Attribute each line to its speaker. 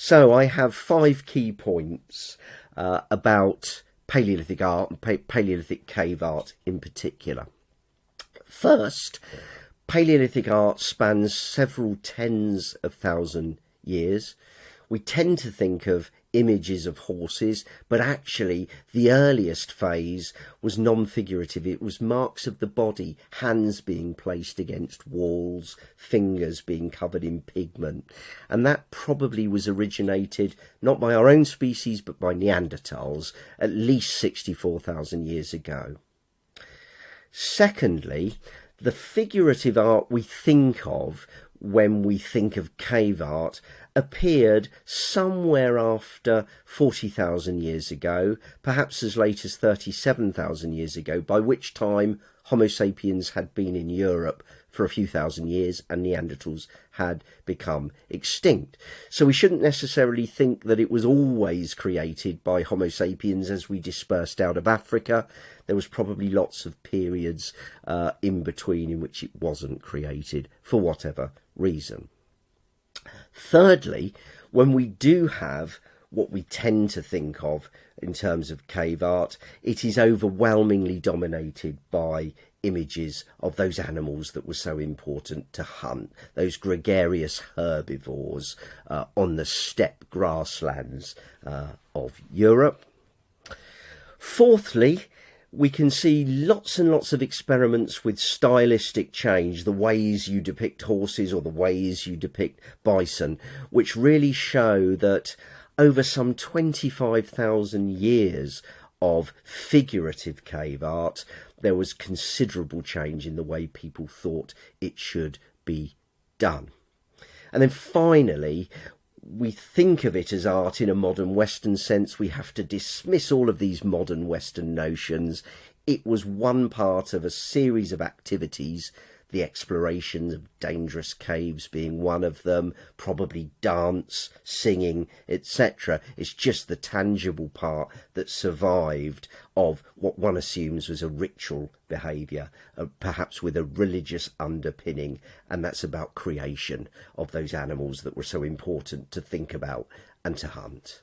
Speaker 1: So I have 5 key points about Paleolithic art and Paleolithic cave art in particular. First, Paleolithic art spans several tens of thousand years. We tend to think of images of horses, but actually the earliest phase was non-figurative. It was marks of the body, hands being placed against walls, fingers being covered in pigment. And that probably was originated not by our own species, but by Neanderthals at least 64,000 years ago. Secondly, the figurative art we think of when we think of cave art appeared somewhere after 40,000 years ago, perhaps as late as 37,000 years ago, by which time Homo sapiens had been in Europe for a few thousand years and Neanderthals had become extinct. So we shouldn't necessarily think that it was always created by Homo sapiens as we dispersed out of Africa. There was probably lots of periods in between in which it wasn't created for whatever reason. Thirdly, when we do have what we tend to think of in terms of cave art, it is overwhelmingly dominated by images of those animals that were so important to hunt, those gregarious herbivores on the steppe grasslands of Europe. Fourthly, we can see lots and lots of experiments with stylistic change, the ways you depict horses or the ways you depict bison, which really show that over some 25,000 years of figurative cave art, there was considerable change in the way people thought it should be done. And then finally, we think of it as art in a modern Western sense. We have to dismiss all of these modern Western notions. It was one part of a series of activities, the exploration of dangerous caves being one of them, probably dance, singing, etc. It's just the tangible part that survived of what one assumes was a ritual behaviour, perhaps with a religious underpinning, and that's about creation of those animals that were so important to think about and to hunt.